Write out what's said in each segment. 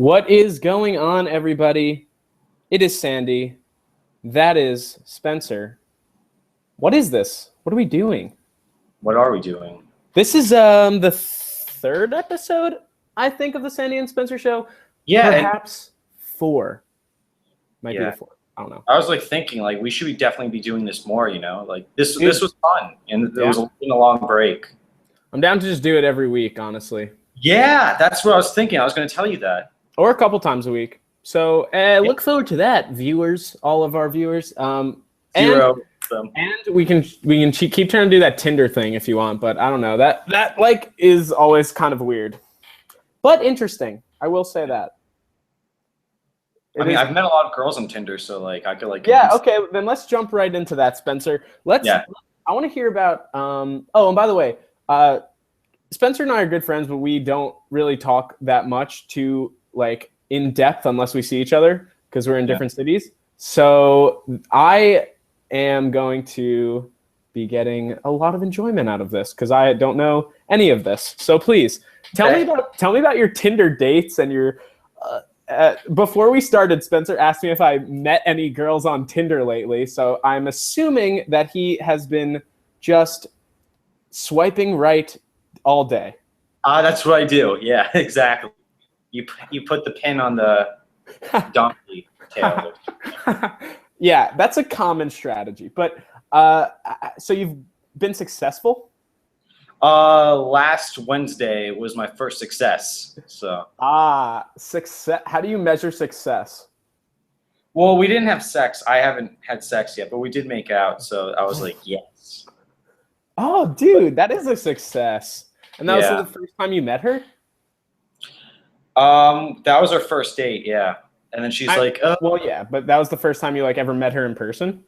What is going on, everybody? It is Sandy. That is Spencer. What is this? What are we doing? What are we doing? This is the third episode, I think, of the Sandy and Spencer show. Yeah, perhaps four. Might be the fourth. I don't know. I was thinking we should definitely be doing this more. This was fun, and it was a long break. I'm down to just do it every week, honestly. Yeah, that's what I was thinking. I was going to tell you that. Or a couple times a week. So look forward to that, viewers, all of our viewers. And we can keep trying to do that Tinder thing if you want, but I don't know. That is always kind of weird. But interesting. I will say that. I've met a lot of girls on Tinder, so I could Yeah, okay, then let's jump right into that, Spencer. I want to hear about and by the way, Spencer and I are good friends, but we don't really talk that much in depth unless we see each other because we're in different cities. So I am going to be getting a lot of enjoyment out of this because I don't know any of this. So please tell me about your Tinder dates and your. Before we started, Spencer asked me if I met any girls on Tinder lately. So I'm assuming that he has been just swiping right all day. That's what I do. Yeah, exactly. You put the pin on the donkey tail. Yeah, that's a common strategy. But so you've been successful? Last Wednesday was my first success. So success. How do you measure success? Well, we didn't have sex. I haven't had sex yet, but we did make out. So I was like, yes. Oh, dude, that is a success. And that was the first time you met her? That was our first date, yeah. And then she's like, oh. Well, yeah, but that was the first time you ever met her in person?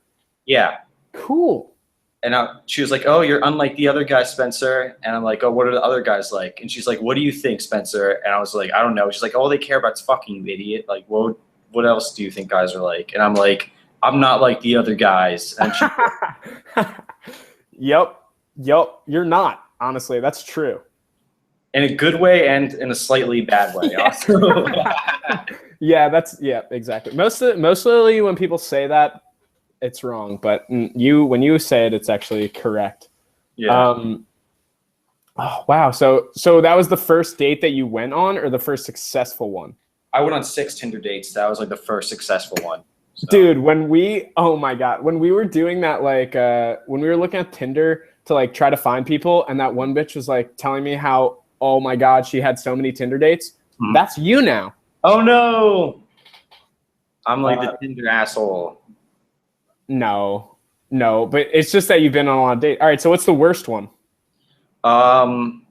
Yeah. Cool. And she was like, oh, you're unlike the other guys, Spencer. And I'm like, oh, what are the other guys like? And she's like, what do you think, Spencer? And I was like, I don't know. She's like, all they care about is fucking, you idiot. What else do you think guys are like? And I'm like, I'm not like the other guys. And she Yep, you're not. Honestly, that's true. In a good way and in a slightly bad way. Also. Yeah, exactly. Mostly when people say that, it's wrong. But when you say it, it's actually correct. Yeah. Oh wow. So that was the first date that you went on, or the first successful one? I went on 6 Tinder dates. That was the first successful one. So. Dude, when we were doing that, when we were looking at Tinder to try to find people, and that one bitch was telling me how, oh my God, she had so many Tinder dates. Mm-hmm. That's you now. Oh no. I'm the Tinder asshole. No, but it's just that you've been on a lot of dates. All right, so what's the worst one? The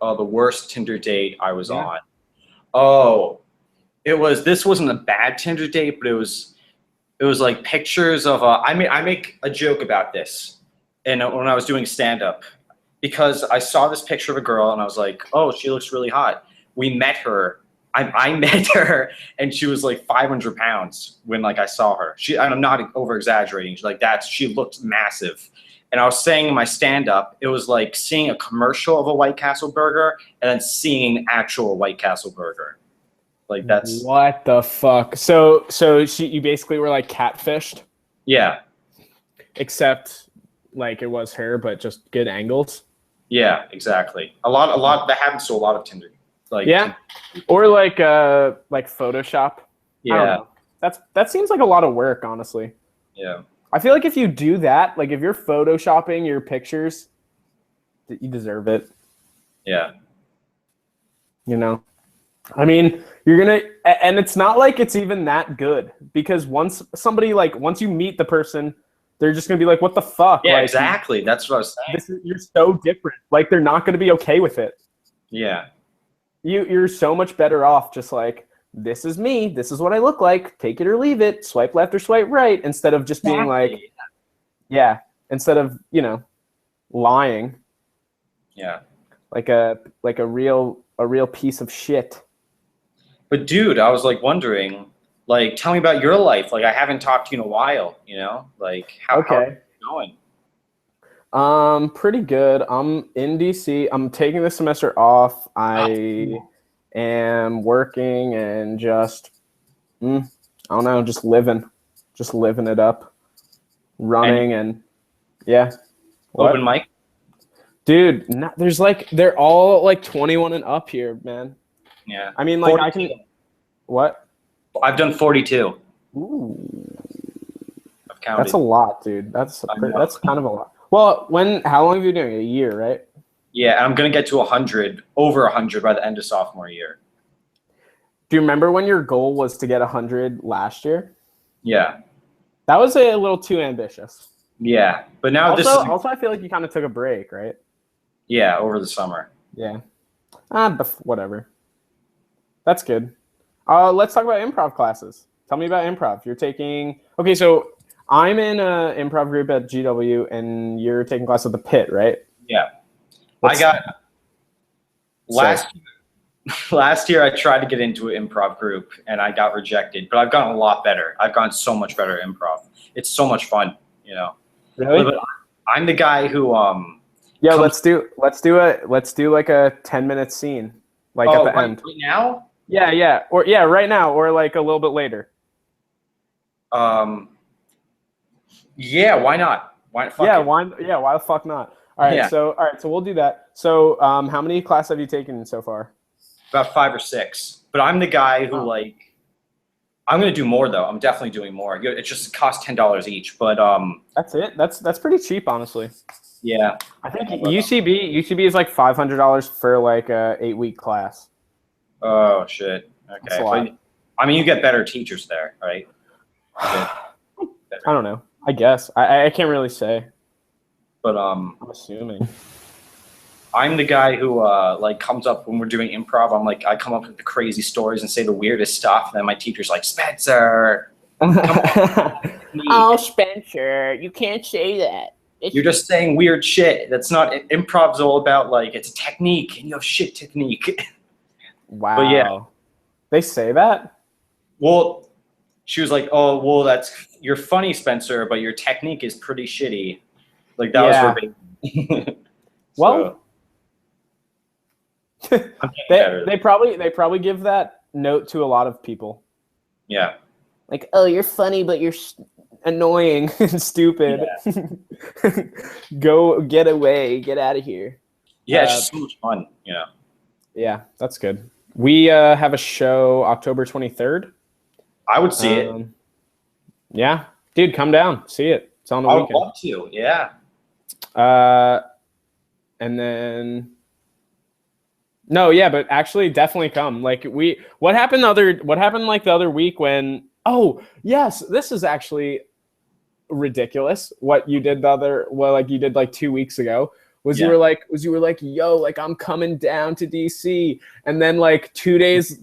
worst Tinder date I was on. Oh, this wasn't a bad Tinder date, but it was pictures of I make a joke about this, and when I was doing stand-up, because I saw this picture of a girl and I was like, oh, she looks really hot. We met her. I met her, and she was 500 pounds when I saw her. I'm not over exaggerating. She looked massive. And I was saying in my stand-up, it was like seeing a commercial of a White Castle burger and then seeing an actual White Castle burger. That's what the fuck. So you basically were catfished? Yeah. Except it was her, but just good angles. Yeah, exactly. A lot that happens to a lot of Tinder. Or Photoshop. Yeah. That seems like a lot of work, honestly. Yeah. I feel if you do that, if you're photoshopping your pictures, you deserve it. Yeah. I mean, you're gonna, and it's not it's even that good, because once you meet the person, they're just gonna be what the fuck? Yeah, exactly. That's what I was saying. You're so different. They're not gonna be okay with it. Yeah. You're so much better off just this is me, this is what I look like, take it or leave it, swipe left or swipe right, instead of just being instead of, lying. Yeah. A real piece of shit. But dude, I was like wondering, tell me about your life. I haven't talked to you in a while, how are you going? Pretty good. I'm in DC. I'm taking this semester off. I am working and just, I don't know, just living it up, running and yeah. What? Open mic? Dude, there's like, they're all like 21 and up here, man. Yeah. I mean, like 42. I can, what? I've done 42. Ooh. I've counted. That's a lot, dude. That's kind of a lot. Well, how long have you been doing it? A year, right? Yeah, I'm going to get to 100, over 100 by the end of sophomore year. Do you remember when your goal was to get 100 last year? Yeah. That was a little too ambitious. Yeah, but now also I feel like you kind of took a break, right? Yeah, over the summer. Yeah. But whatever. That's good. Let's talk about improv classes. Tell me about improv. You're taking... Okay, so I'm in an improv group at GW, and you're taking class at the Pit, right? Yeah. Last year I tried to get into an improv group, and I got rejected, but I've gotten a lot better. I've gotten so much better at improv. It's so much fun, you know. Really? But I'm the guy who yeah, let's do like a 10-minute scene, like at the end. Right now? Yeah, or right now, or like a little bit later. Yeah, why not? Why the fuck not? All right, so we'll do that. So, how many classes have you taken so far? About 5 or 6. But I'm the guy who I'm gonna do more though. I'm definitely doing more. It just costs $10 each, but that's it. That's pretty cheap, honestly. Yeah, I think UCB is like $500 for like a 8-week class. Oh shit. Okay. But, I mean, you get better teachers there, right? I don't know. I guess I can't really say. But I'm assuming. I'm the guy who like comes up when we're doing improv. I come up with the crazy stories and say the weirdest stuff. And then my teacher's like, Spencer. Oh, Spencer, you can't say that. You're just saying weird shit. That's not improv's all about like it's technique, and you have shit technique. Wow. But yeah, they say that. Well, she was like, "Oh, well, you're funny, Spencer, but your technique is pretty shitty." Like that was verbatim. Well, they probably give that note to a lot of people. Yeah. Like, oh, you're funny, but you're annoying and stupid. Yeah. Go get away, get out of here. Yeah, it's just so much fun. Yeah. Yeah, that's good. We have a show October 23rd. I would see it. Yeah, dude, come down, see it. It's on the weekend. I would love to. Yeah. And then. No, yeah, but actually, definitely come. Like what happened like the other week when? Oh, yes, this is actually ridiculous. What you did you did like 2 weeks ago was you were like, yo, like I'm coming down to DC, and then like 2 days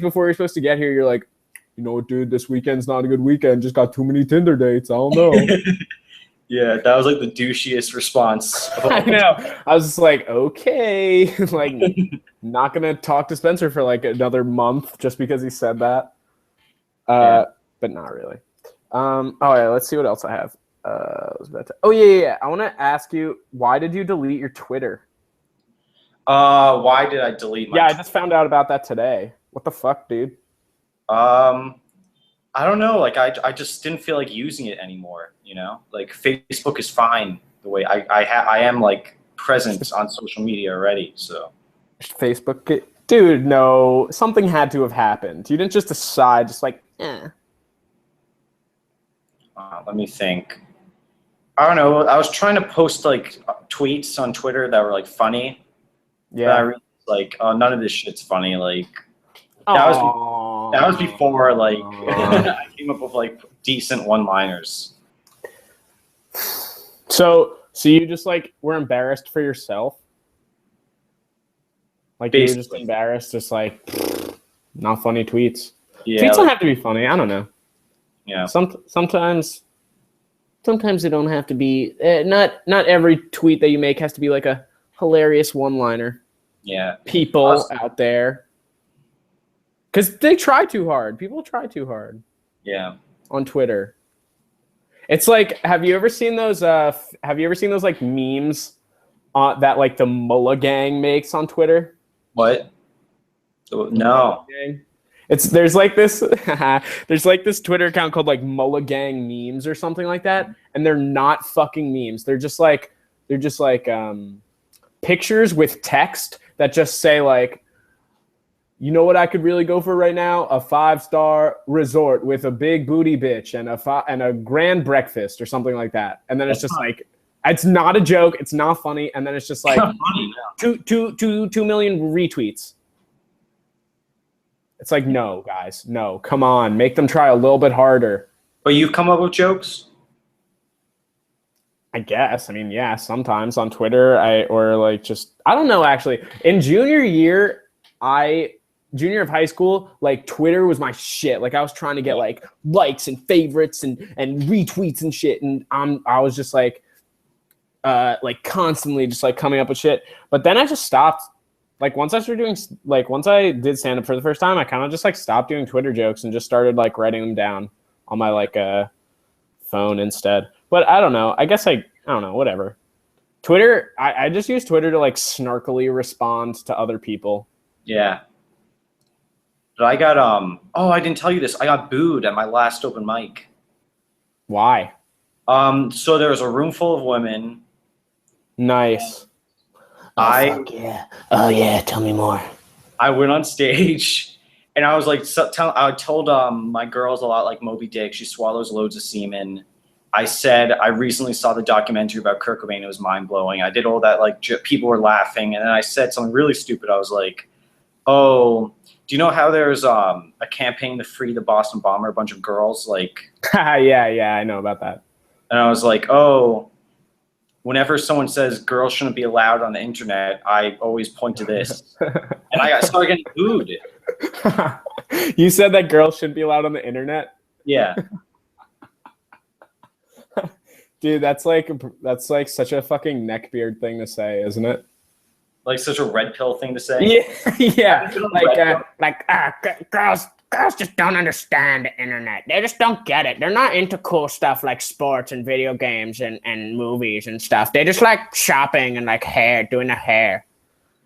before you're supposed to get here, you're like, you know what, dude, this weekend's not a good weekend. Just got too many Tinder dates. I don't know. Yeah, that was like the douchiest response. I know. I was just like, okay, like not gonna talk to Spencer for like another month just because he said that. But not really. Oh yeah, let's see what else I have. Yeah. I want to ask you, why did you delete your Twitter? Why did I delete my? Yeah, I just found out about that today. What the fuck, dude? I don't know. Like I just didn't feel like using it anymore. You know, like Facebook is fine the way I am like present on social media already. So Facebook, dude, no, something had to have happened. You didn't just decide, just like, eh. Let me think. I don't know. I was trying to post like tweets on Twitter that were like funny. Yeah. But I realized like, oh, none of this shit's funny. Like that was before like I came up with like decent one-liners. So you just like were embarrassed for yourself? Like basically. You were just embarrassed, just like not funny tweets. Yeah, tweets don't have to be funny. I don't know. Yeah. Sometimes they don't have to be. Not every tweet that you make has to be like a hilarious one-liner. Yeah. People out there, because they try too hard. People try too hard. Yeah. On Twitter. It's like, have you ever seen those like memes that like the Mullah gang makes on Twitter? What? No. There's like this there's like this Twitter account called like Mulligang memes or something like that, and they're not fucking memes. They're just like pictures with text that just say like, you know what I could really go for right now? A 5-star resort with a big booty bitch and a grand breakfast or something like that. And then it's just like, it's not a joke, it's not funny, and then it's just like 2 million retweets. It's like, no, guys, no, come on, make them try a little bit harder. But you've come up with jokes? I guess. I mean, yeah, sometimes on Twitter, I don't know, actually. In junior of high school, like Twitter was my shit. Like I was trying to get like likes and favorites and retweets and shit. And I was just like constantly just like coming up with shit. But then I just stopped. Like once I did stand up for the first time, I kind of just like stopped doing Twitter jokes and just started like writing them down on my like phone instead. But I don't know. I guess I don't know. Whatever. Twitter. I just use Twitter to like snarkily respond to other people. Yeah. But I got I didn't tell you this. I got booed at my last open mic. Why? So there was a room full of women. Nice. Fuck yeah. Oh yeah, tell me more. I went on stage and I was like, I told my girls a lot like Moby Dick. She swallows loads of semen. I said I recently saw the documentary about Kurt Cobain. It was mind blowing. I did all that, like people were laughing, and then I said something really stupid. I was like, "Oh, do you know how there's a campaign to free the Boston bomber? A bunch of girls like." yeah, I know about that. And I was like, "Oh." Whenever someone says girls shouldn't be allowed on the internet, I always point to this. And I started getting booed. You said that girls shouldn't be allowed on the internet? Yeah. Dude, that's like such a fucking neckbeard thing to say, isn't it? Like such a red pill thing to say? Yeah. Girls just don't understand the internet. They just don't get it. They're not into cool stuff like sports and video games and movies and stuff. They just like shopping and like doing their hair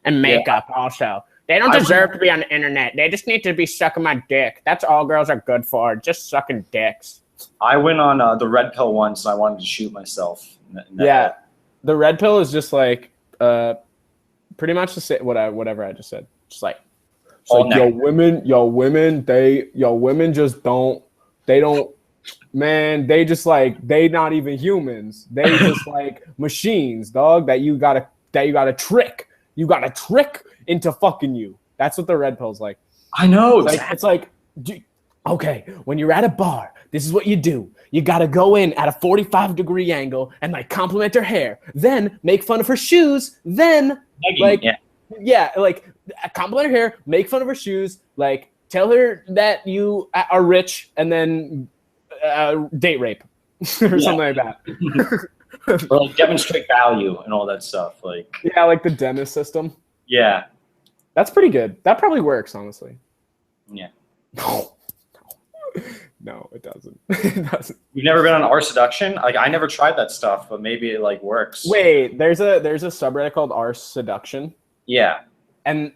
and makeup also. They don't deserve to be on the internet. They just need to be sucking my dick. That's all girls are good for, just sucking dicks. I went on the red pill once and I wanted to shoot myself. Yeah. The red pill is just like pretty much the same, whatever I just said. Just like, y'all women just don't, man, they just like, they not even humans. They just like machines, dog, that you gotta trick. You gotta trick into fucking you. That's what the red pill's like. I know. It's like, okay, when you're at a bar, this is what you do. You gotta go in at a 45-degree angle and like compliment her hair, then make fun of her shoes, then compliment her hair, make fun of her shoes, like tell her that you are rich, and then date rape or something like that. Or like demonstrate value and all that stuff. Like like the Dennis system. Yeah. That's pretty good. That probably works, honestly. Yeah. No, it doesn't. It doesn't. You've never been on R Seduction? Like I never tried that stuff, but maybe it like works. Wait, there's a subreddit called R Seduction. Yeah. And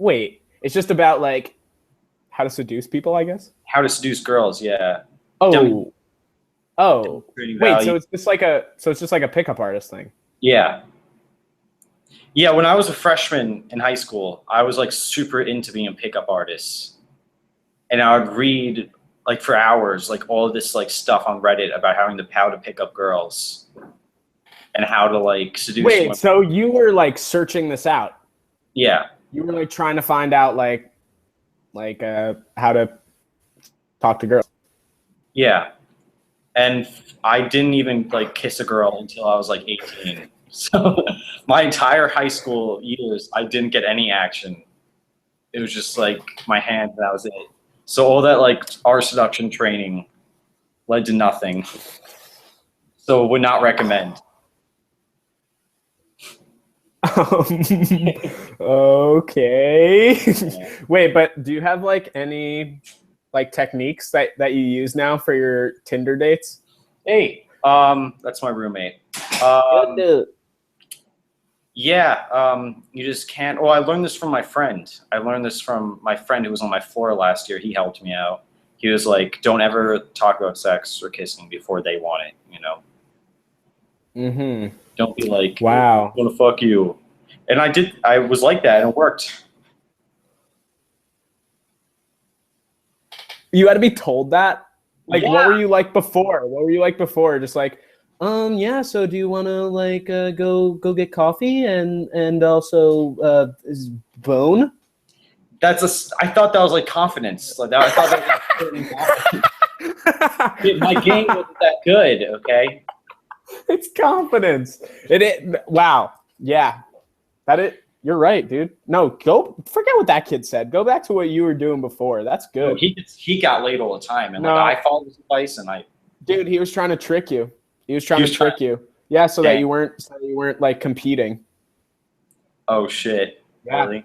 it's just about like how to seduce people, I guess. How to seduce girls, yeah. Oh. Wait, so it's just like a pickup artist thing. Yeah. Yeah, when I was a freshman in high school, I was like super into being a pickup artist. And I would read like for hours, like all of this like stuff on Reddit about how to pick up girls and how to like seduce women. Wait, so you were like searching this out? Yeah. You were like trying to find out like how to talk to girls. Yeah. And I didn't even like kiss a girl until I was like 18. So my entire high school years, I didn't get any action. It was just like my hand, and that was it. So all that like R seduction training led to nothing. So would not recommend. Okay. Wait, but do you have like any like techniques that you use now for your Tinder dates? Hey, that's my roommate. Yeah, you just can't. Well, I learned this from my friend. I learned this from my friend who was on my floor last year. He helped me out. He was like, "Don't ever talk about sex or kissing before they want it." You know. Mm-hmm. Don't be like, wow, "I want to fuck you," and I did. I was like that, and it worked. You had to be told that. Like, Yeah. what were you like before? What were you like before? Just like, yeah. So, do you want to like go get coffee and also bone? I thought that was like confidence. Like I thought that was my game wasn't that good. Okay. It's confidence. Wow. Yeah. You're right, dude. No, go forget what that kid said. Go back to what you were doing before. That's good. No, he got laid all the time, and like I followed his advice, and Dude, he was trying to trick you. He was trying to trick you. Yeah, so that you weren't like competing. Oh shit. Yeah. Really?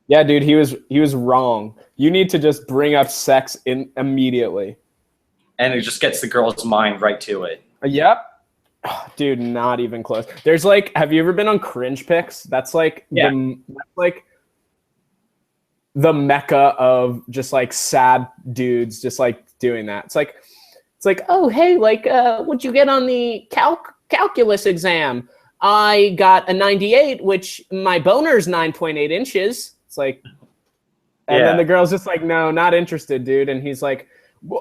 Yeah, dude, he was wrong. You need to just bring up sex immediately. And it just gets the girl's mind right to it. Yep. Dude, not even close. There's like, have you ever been on Cringe Pics? That's like the mecca of just like sad dudes just like doing that. It's like, oh hey, like what'd you get on the calculus exam? I got a 98, which my boner's 9.8 inches. It's like, and then the girl's just like, no, not interested, dude. And he's like,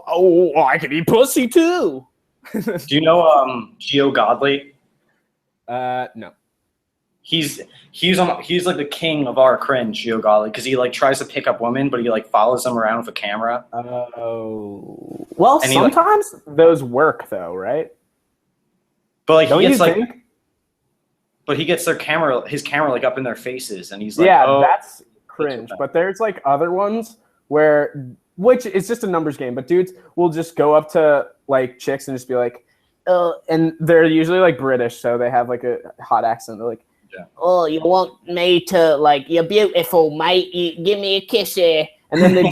oh, I can eat pussy too. Do you know Geo Godley? No. He's like the king of our cringe, Geo Godley, because he like tries to pick up women, but he like follows them around with a camera. Oh. Well, and sometimes those work though, right? But like Don't he gets you like think? But he gets his camera like up in their faces, and he's like, yeah, oh, that's cringe. But there's like other ones which is just a numbers game, but dudes will just go up to like chicks and just be like, and they're usually like British, so they have like a hot accent. They're like, oh, you want me to like, you're beautiful, mate. You give me a kiss here. And then they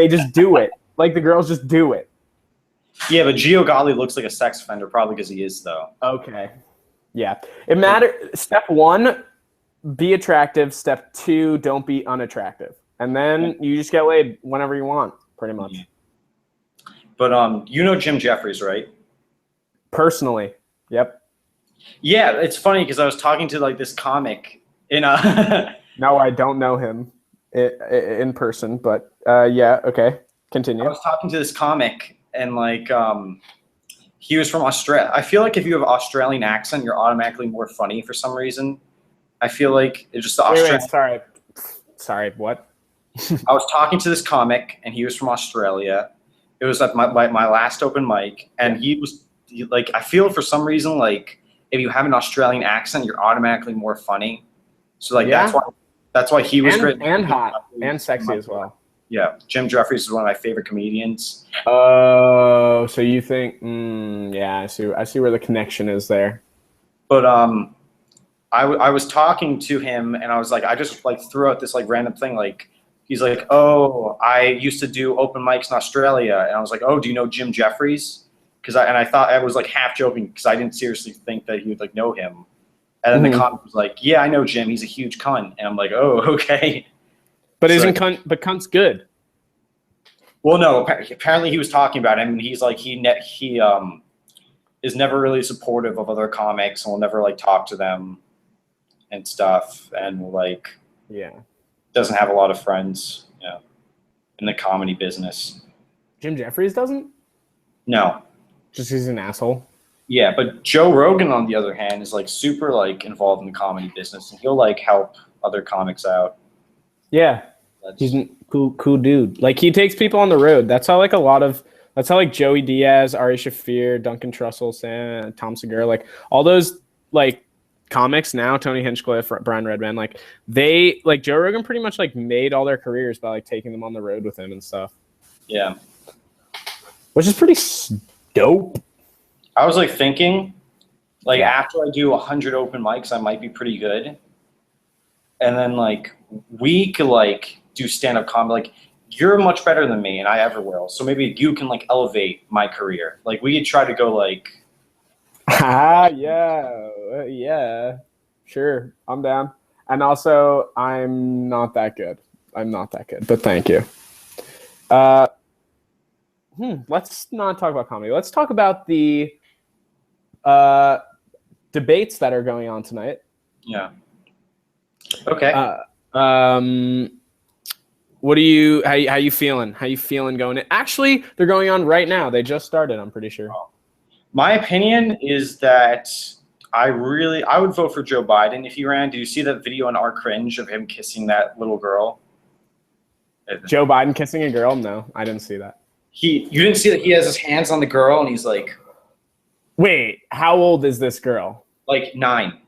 just do it. Like the girls just do it. Yeah, but Geo Godley looks like a sex offender, probably because he is though. Okay. Yeah. It matters. Step 1, be attractive. Step 2, don't be unattractive. And then you just get laid whenever you want, pretty much. But you know Jim Jeffries, right? Personally. Yep. Yeah, it's funny because I was talking to like this comic in a No, I don't know him in person, but yeah, okay. Continue. I was talking to this comic and like he was from Australia. I feel like if you have an Australian accent, you're automatically more funny for some reason. I feel like it's just the Australian. Sorry, what? I was talking to this comic, and he was from Australia. It was at my last open mic, and like, I feel for some reason, like, if you have an Australian accent, you're automatically more funny. So, like, that's why he was great. And hot, and sexy as well. Yeah, Jim Jeffries is one of my favorite comedians. Oh, so you think, yeah, I see where the connection is there. But, I was talking to him, and I was like, I just, like, threw out this, like, random thing, like, he's like, oh, I used to do open mics in Australia. And I was like, oh, do you know Jim Jeffries? I thought I was like half joking because I didn't seriously think that he would like know him. And then the comic was like, yeah, I know Jim. He's a huge cunt. And I'm like, oh, okay. But cunt's good? Well, no, apparently he was talking about him. And he's like, he is never really supportive of other comics and will never like talk to them and stuff. And like, doesn't have a lot of friends, in the comedy business. Jim Jeffries doesn't? No. Just he's an asshole? Yeah, but Joe Rogan, on the other hand, is like super like involved in the comedy business, and he'll like help other comics out. Yeah. He's a cool dude. Like he takes people on the road. That's how like Joey Diaz, Ari Shaffir, Duncan Trussell, Tom Segura, like all those like comics now, Tony Hinchcliffe, Brian Redman, like they like Joe Rogan pretty much like made all their careers by like taking them on the road with him and stuff. Yeah, which is pretty dope. I was like thinking, like after I do 100 open mics, I might be pretty good, and then like we could like do stand-up comedy. Like you're much better than me, and I ever will. So maybe you can like elevate my career. Like we could try to go like. Yeah. Sure, I'm down. And also, I'm not that good. But thank you. Let's not talk about comedy. Let's talk about the debates that are going on tonight. Yeah. Okay. What do you? How you feeling? How you feeling going in? Actually, they're going on right now. They just started. I'm pretty sure. My opinion is that I would vote for Joe Biden if he ran. Did you see that video on our cringe of him kissing that little girl? Joe Biden kissing a girl? No, I didn't see that. You didn't see that he has his hands on the girl and he's like, wait, how old is this girl? Like 9.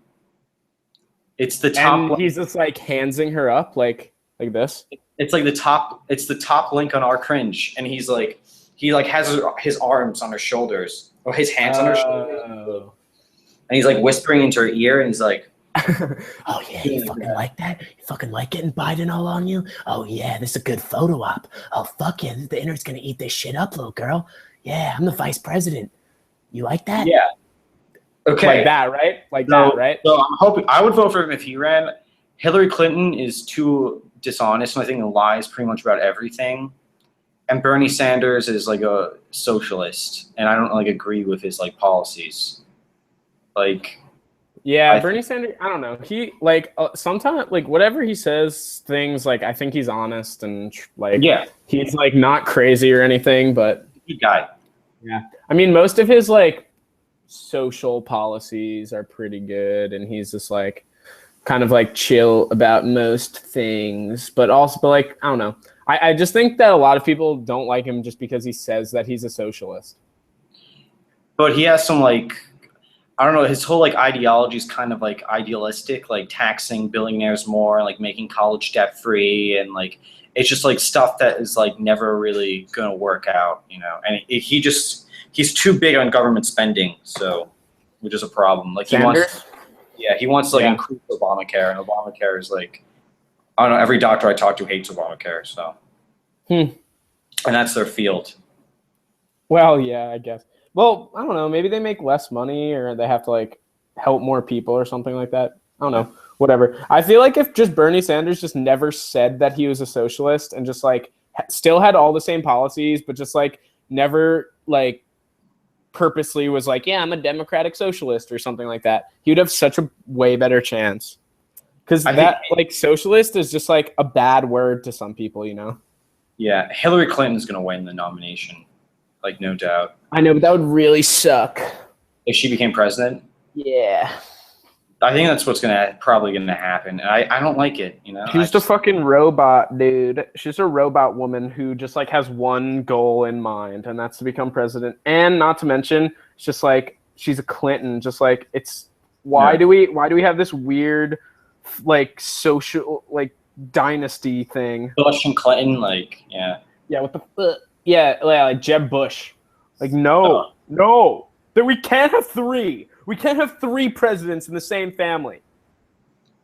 It's the top. And he's just like handsing her up like this. It's like the top. It's the top link on our cringe, and he has his arms on her shoulders or his hands on her shoulders, and he's like whispering into her ear, and he's like, "Oh yeah, you fucking like that? You fucking like getting Biden all on you? Oh yeah, this is a good photo op. Oh fuck yeah, the internet's gonna eat this shit up, little girl. Yeah, I'm the vice president. You like that? Yeah. Okay. Like that, right? That, right? So I'm hoping I would vote for him if he ran. Hillary Clinton is too dishonest, and I think lies pretty much about everything. And Bernie Sanders is like a socialist, and I don't like agree with his like policies. Like, yeah, Bernie Sanders. I don't know. He like sometimes like whatever he says, things like I think he's honest and like he's like not crazy or anything, but good guy. Yeah, I mean most of his like social policies are pretty good, and he's just like kind of like chill about most things, but like I don't know. I just think that a lot of people don't like him just because he says that he's a socialist. But he has some like, I don't know, his whole like ideology is kind of like idealistic, like taxing billionaires more, like making college debt free, and like it's just like stuff that is like never really gonna work out, you know. And he's too big on government spending, so which is a problem. Like he wants to like increase Obamacare, and Obamacare is like, I don't know, every doctor I talk to hates Obamacare, so. And that's their field. Well, yeah, I guess. Well, I don't know, maybe they make less money or they have to like help more people or something like that. I don't know, whatever. I feel like if just Bernie Sanders just never said that he was a socialist and just like still had all the same policies, but just like never like purposely was like, yeah, I'm a democratic socialist or something like that, he would have such a way better chance. Because that like socialist is just like a bad word to some people, you know? Yeah, Hillary Clinton's gonna win the nomination, like no doubt. I know, but that would really suck if she became president. Yeah, I think that's what's probably gonna happen. And I don't like it, you know. She's a fucking robot, dude. She's a robot woman who just like has one goal in mind, and that's to become president. And not to mention, it's just like she's a Clinton. Just like it's why do we have this weird like social like dynasty thing? Bush and Clinton, like what the like Jeb Bush. Like no, that we can't have 3. We can't have 3 presidents in the same family.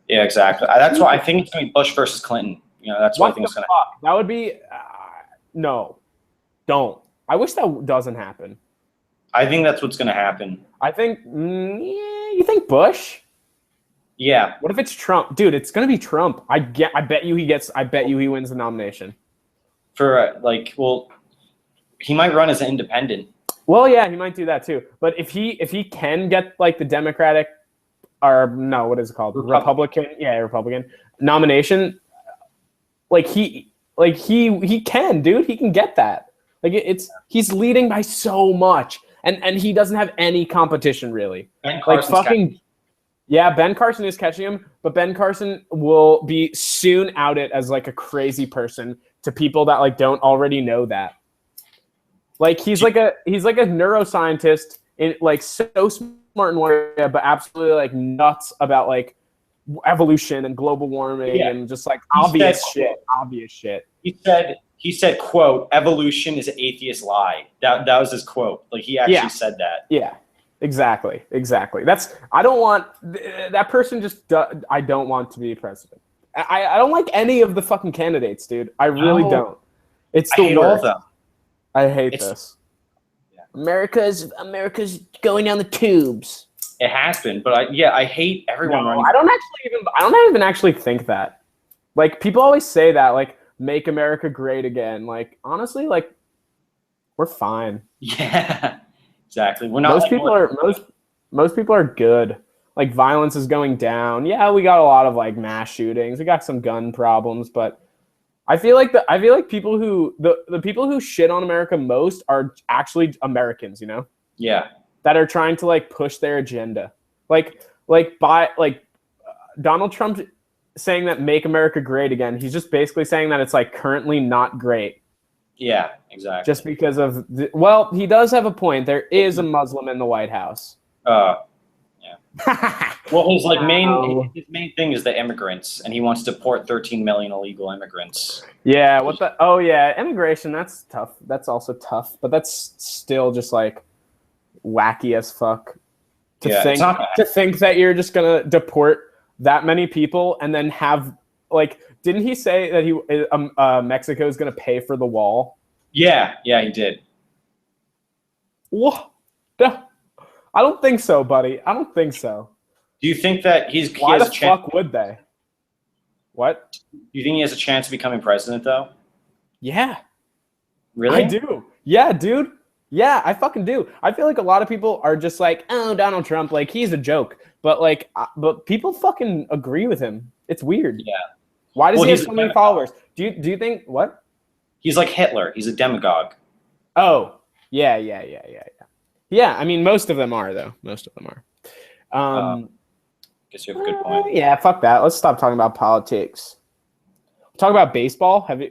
Yeah, exactly. That's why I think it's going to be Bush versus Clinton. You know, that's what I think it's going to happen. That would be no, don't. I wish that doesn't happen. I think that's what's going to happen. I think you think Bush? Yeah. What if it's Trump? Dude, it's going to be Trump. I bet you he wins the nomination. For he might run as an independent. Well, yeah, he might do that too. But if he can get like the Democratic or no, what is it called? Republican nomination, like he can, dude. He can get that. Like he's leading by so much, and he doesn't have any competition really. Ben Carson is catching him, but Ben Carson will be soon outed as like a crazy person to people that like don't already know that. Like he's like a neuroscientist in like so smart in one area, but absolutely like nuts about like evolution and global warming and just like obvious shit. He said, quote, evolution is an atheist lie. That was his quote. Like he actually said that. Yeah, exactly. I don't want that person I don't want to be president. I don't like any of the fucking candidates, dude. I really don't. It's the worst. All of them. I hate this. Yeah. America's going down the tubes. It has been, but I hate everyone running. I don't even actually think that. Like, people always say that, like, make America great again. Like, honestly, like, we're fine. Yeah, exactly. We're not. Most people are good. Like, violence is going down. Yeah, we got a lot of like mass shootings. We got some gun problems, but I feel like the people who shit on America most are actually Americans, you know? Yeah. That are trying to like push their agenda. Like Donald Trump saying that make America great again. He's just basically saying that it's like currently not great. Yeah, exactly. Just because of he does have a point. There is a Muslim in the White House. Yeah. Well, his main thing is the immigrants, and he wants to deport 13 million illegal immigrants. Yeah. Oh yeah, immigration. That's tough. That's also tough, but that's still just like wacky as fuck. To think that you're just gonna deport that many people and then have like, didn't he say that Mexico is gonna pay for the wall? Yeah, he did. What? I don't think so, buddy. I don't think so. Do you think that Why the fuck would they? What? Do you think he has a chance of becoming president, though? Yeah. Really? I do. Yeah, dude. Yeah, I fucking do. I feel like a lot of people are just like, oh, Donald Trump, like, he's a joke. But like, but people fucking agree with him. It's weird. Yeah. Why does he have so many followers? Do you think what? He's like Hitler. He's a demagogue. Oh, yeah. Yeah, I mean, most of them are, though. Most of them are. Guess you have a good point. Yeah, fuck that. Let's stop talking about politics. Talk about baseball. Have you?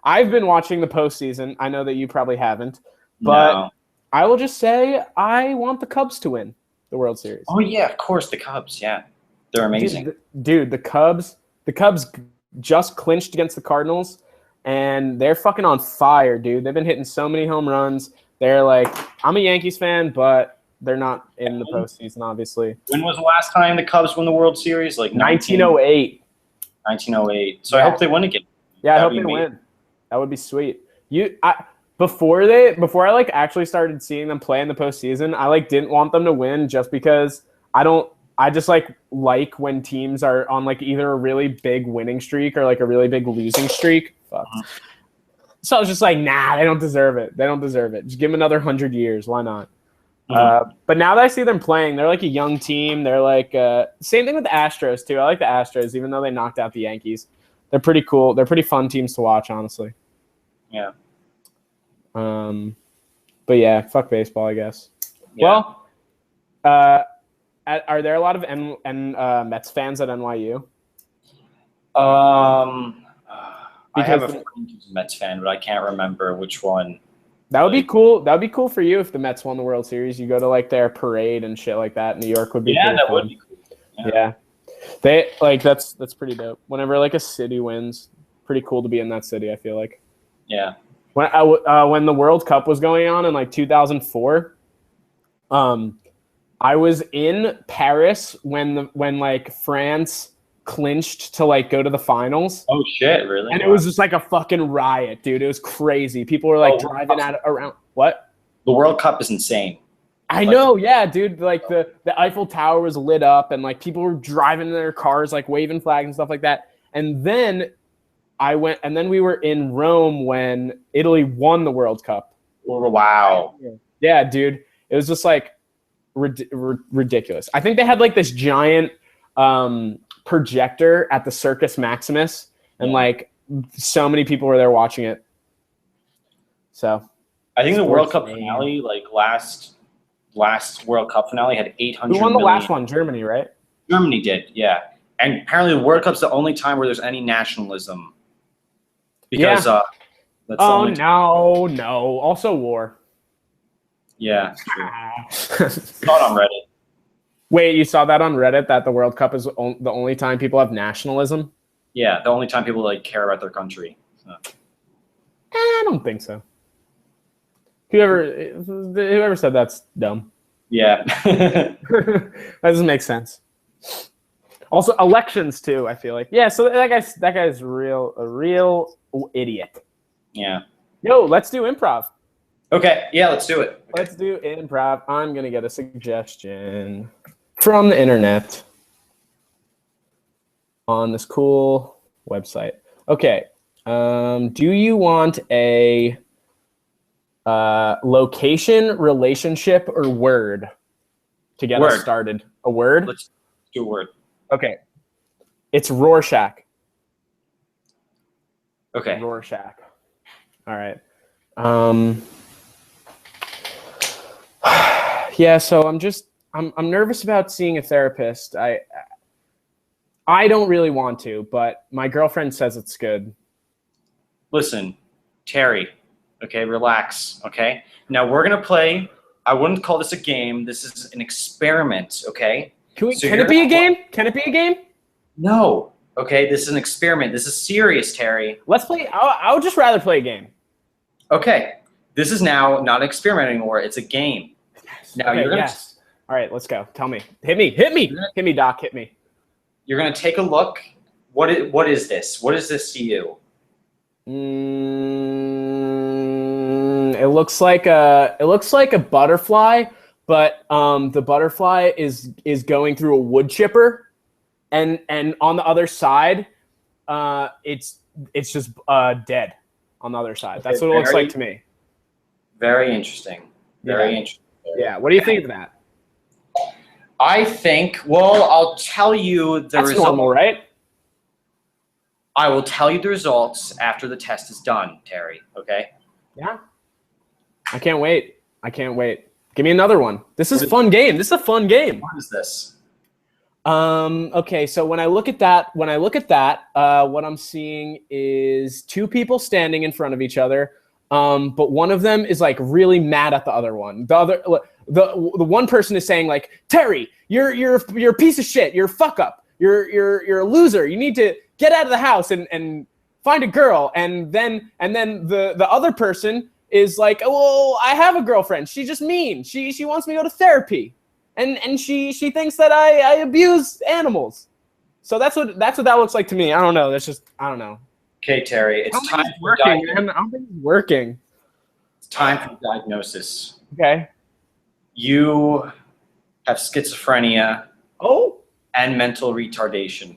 I've been watching the postseason. I know that you probably haven't, but no. I will just say I want the Cubs to win the World Series. Oh yeah, of course the Cubs. Yeah, they're amazing. Dude, the Cubs just clinched against the Cardinals, and they're fucking on fire, dude. They've been hitting so many home runs. They're like, I'm a Yankees fan, but they're not in the postseason, obviously. When was the last time the Cubs won the World Series? Like 1908. 1908. So yeah. I hope they win again. Yeah, I hope they win. That would be sweet. Before I like actually started seeing them play in the postseason, I like didn't want them to win just because I just like when teams are on like either a really big winning streak or like a really big losing streak. Fuck. So I was just like, nah, they don't deserve it. They don't deserve it. Just give them another 100 years. Why not? But now that I see them playing, they're like a young team. They're like same thing with the Astros too. I like the Astros, even though they knocked out the Yankees. They're pretty cool. They're pretty fun teams to watch, honestly. Yeah. But yeah, fuck baseball, I guess. Yeah. Well, are there a lot of Mets fans at NYU? I have a friend who's a Mets fan, but I can't remember which one. That would be cool. That would be cool for you if the Mets won the World Series. You go to like their parade and shit like that. New York would be that would be cool. Yeah. They like that's pretty dope. Whenever like a city wins, pretty cool to be in that city, I feel like. Yeah. When the World Cup was going on in like 2004, I was in Paris when like France clinched to like go to the finals. Oh shit, really? And it was just like a fucking riot, dude. It was crazy. People were like driving around. What? The World Cup is insane. I know, yeah, dude. Like the Eiffel Tower was lit up and like people were driving in their cars, like waving flags and stuff like that. And then we were in Rome when Italy won the World Cup. Wow. Yeah, dude. It was just like ridiculous. I think they had like this giant projector at the Circus Maximus, and like so many people were there watching it. So I think the World Cup finale, like last World Cup finale, had 800. Who won the last one? Germany, right? Germany did, yeah. And apparently the World Cup's the only time where there's any nationalism. Because that's the only time. No. Also war. Yeah, it's true. Saw it on Reddit. Wait, you saw that on Reddit that the World Cup is the only time people have nationalism? Yeah, the only time people like care about their country. So. I don't think so. Whoever said that's dumb. Yeah. That doesn't make sense. Also, elections too, I feel like. Yeah, so that guy's a real idiot. Yeah. Yo, let's do improv. Okay, yeah, let's do it. Let's do improv. I'm gonna get a suggestion. from the internet on this cool website. Okay. Do you want a location, relationship, or word to get us started? A word? Let's do a word. Okay. It's Rorschach. Okay. Rorschach. All right. Yeah, so I'm nervous about seeing a therapist. I don't really want to, but my girlfriend says it's good. Listen, Terry, okay, relax, okay? Now we're going to play. I wouldn't call this a game. This is an experiment, okay? Can it be a game? Can it be a game? No. Okay, this is an experiment. This is serious, Terry. Let's play. I would just rather play a game. Okay. This is now not an experiment anymore. It's a game. Yes. Now okay, you're gonna yes. All right, let's go. Tell me. Hit me. Hit me. Hit me, Doc. Hit me. You're going to take a look. What is this? What is this to you? It looks like a butterfly, but the butterfly is going through a wood chipper, and on the other side, it's just dead on the other side. That's what it looks like to me. Very interesting. Very interesting. Yeah. What do you think of that? I think. Well, I'll tell you the That's result. normal, right? I will tell you the results after the test is done, Terry. Okay? Yeah. I can't wait. I can't wait. Give me another one. This is a fun game. This is a fun game. What is this? Okay, so when I look at that, what I'm seeing is two people standing in front of each other. But one of them is like really mad at the other one. The one person is saying like, Terry, you're a piece of shit. You're a fuck up. You're a loser. You need to get out of the house and find a girl. And then the other person is like, well, I have a girlfriend. She's just mean. She wants me to go to therapy. And she thinks that I abuse animals. So that's what that looks like to me. I don't know. I don't know. Okay, Terry, it's time for working. I don't think it's working. It's time for diagnosis. Okay. You have schizophrenia. Oh. And mental retardation.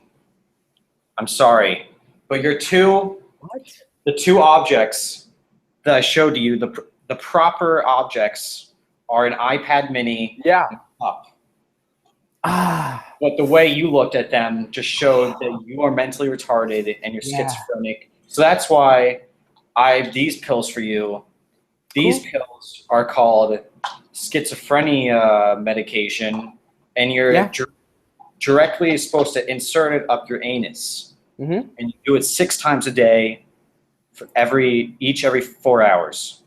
I'm sorry, but the two objects that I showed to you, the proper objects are an iPad mini. Yeah. And a cup. But the way you looked at them just showed that you are mentally retarded and you're schizophrenic. So that's why I have these pills for you. These pills are called schizophrenia medication, and you're directly supposed to insert it up your anus. Mm-hmm. And you do it 6 times a day for every 4 hours.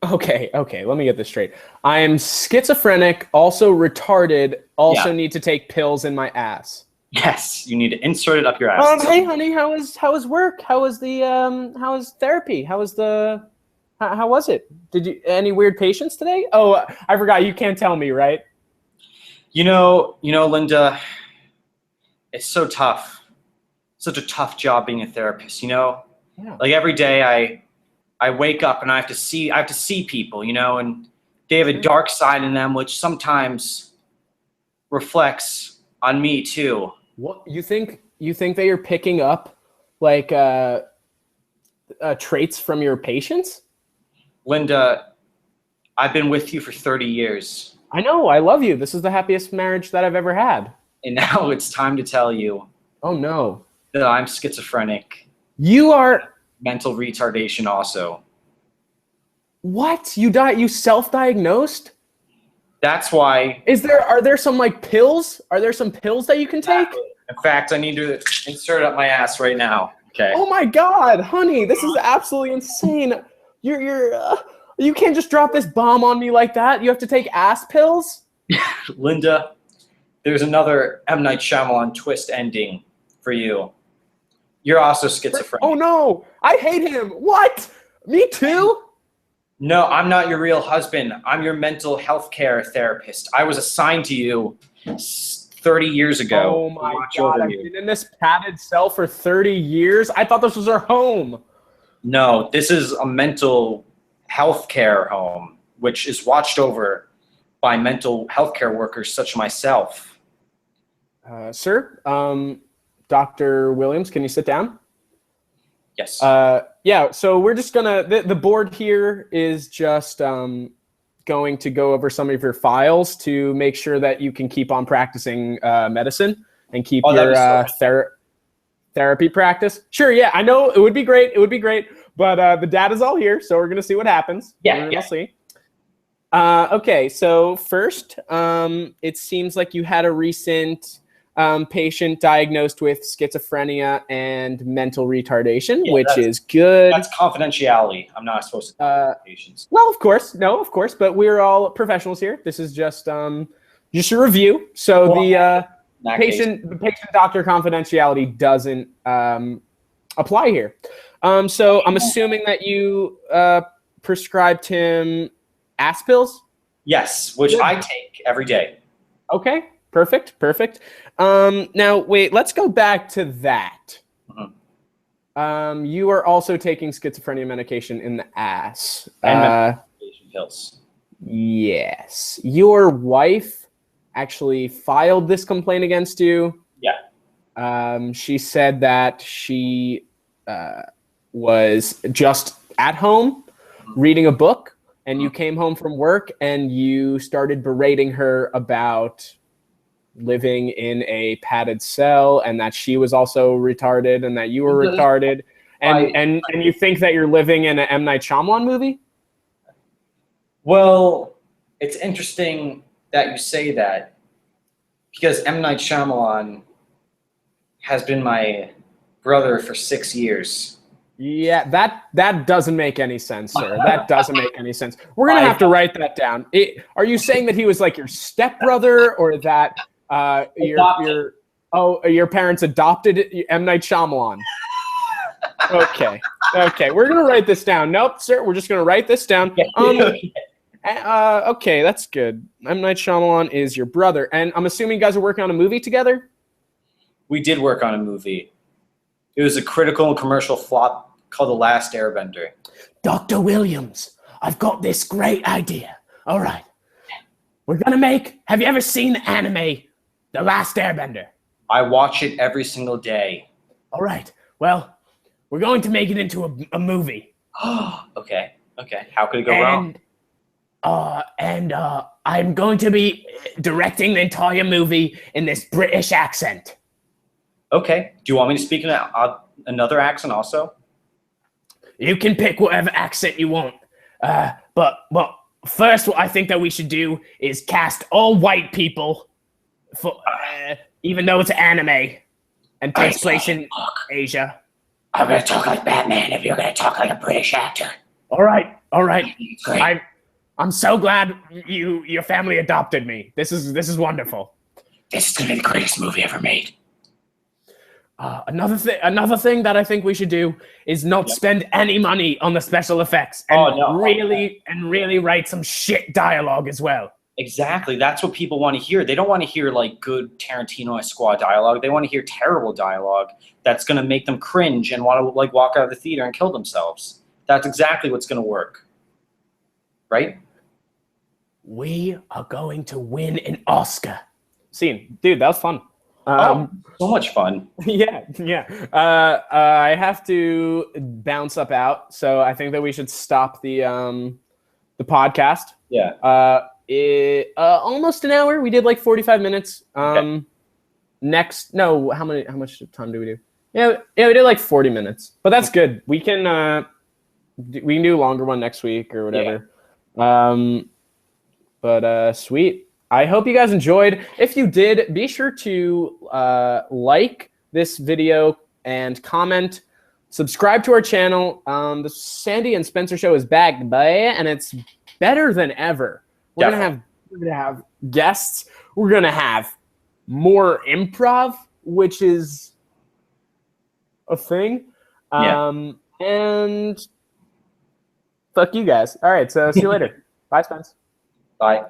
Okay, let me get this straight. I am schizophrenic, also retarded, also need to take pills in my ass. Yes, you need to insert it up your ass. Hey honey, how was work? How was therapy? How was it? Did you any weird patients today? Oh, I forgot, you can't tell me, right? You know, Linda, it's so tough. Such a tough job being a therapist, you know? Yeah. Like every day I wake up and I have to see people, you know, and they have a dark side in them, which sometimes reflects on me too. What you think that you're picking up like traits from your patients? Linda, I've been with you for 30 years. I know, I love you. This is the happiest marriage that I've ever had. And now it's time to tell you. Oh no. That I'm schizophrenic. You are mental retardation also. What? You self-diagnosed? That's why. Are there some like pills? Are there some pills that you can take? In fact, I need to insert it up my ass right now. Okay. Oh my God, honey, this is absolutely insane. You can't just drop this bomb on me like that. You have to take ass pills? Linda, there's another M. Night Shyamalan twist ending for you. You're also schizophrenic. Oh no, I hate him. What? Me too? No, I'm not your real husband. I'm your mental health care therapist. I was assigned to you 30 years ago. Oh my God, I've been in this padded cell for 30 years? I thought this was our home. No, this is a mental health care home, which is watched over by mental health care workers such as myself. Sir, Dr. Williams, can you sit down? Yes. Yeah, so we're just gonna, the board here is just going to go over some of your files to make sure that you can keep on practicing medicine and keep your therapy practice. Sure, yeah, I know it would be great. It would be great, but the data's all here, so we're gonna see what happens. Yeah, we'll see. Okay, so first, it seems like you had a recent patient diagnosed with schizophrenia and mental retardation, which is good. That's confidentiality. I'm not supposed to talk to patients. Well, of course, but we're all professionals here. This is just a review. So the patient-doctor confidentiality doesn't apply here. So I'm assuming that you prescribed him ass pills? Yes, which I take every day. Okay, perfect. Now, wait, let's go back to that. Mm-hmm. You are also taking schizophrenia medication in the ass. And medication pills. Yes. Your wife actually filed this complaint against you. Yeah. She said that she was just at home reading a book, and you came home from work and you started berating her about living in a padded cell and that she was also retarded and that you were retarded. And you think that you're living in an M. Night Shyamalan movie? Well, it's interesting that you say that because M. Night Shyamalan has been my brother for 6 years. Yeah, that doesn't make any sense, sir. That doesn't make any sense. We're gonna have to write that down. Are you saying that he was like your stepbrother, or that your parents adopted M. Night Shyamalan? Okay, we're gonna write this down. Nope, sir, we're just gonna write this down. Okay, that's good. M. Night Shyamalan is your brother, and I'm assuming you guys are working on a movie together. We did work on a movie. It was a critical and commercial flop called The Last Airbender. Dr. Williams, I've got this great idea. All right. We're going to make... Have you ever seen the anime, The Last Airbender? I watch it every single day. All right. Well, we're going to make it into a movie. Okay. How could it go wrong? And I'm going to be directing the entire movie in this British accent. Okay. Do you want me to speak in another accent also? You can pick whatever accent you want. But first, what I think that we should do is cast all white people, for even though it's anime and takes place in Asia. I'm going to talk like Batman if you're going to talk like a British actor. All right. Great. I'm so glad your family adopted me. This is wonderful. This is going to be the greatest movie ever made. Another thing that I think we should do is not spend any money on the special effects and really write some shit dialogue as well. Exactly. That's what people want to hear. They don't want to hear like good Tarantino squad dialogue. They want to hear terrible dialogue that's going to make them cringe and want to like walk out of the theater and kill themselves. That's exactly what's going to work. Right? We are going to win an Oscar. Scene. Dude, that was fun. So much fun. Yeah. I have to bounce up out, so I think that we should stop the podcast. Yeah. Almost an hour. We did like 45 minutes. Okay. How much time do we do? Yeah, we did like 40 minutes, but that's good. We can do a longer one next week or whatever. Yeah. But sweet. I hope you guys enjoyed. If you did, be sure to like this video and comment. Subscribe to our channel. The Sandy and Spencer Show is back, boy, and it's better than ever. We're gonna have guests. We're gonna have more improv, which is a thing. And fuck you guys. All right, so see you later. Bye, Spence. Bye.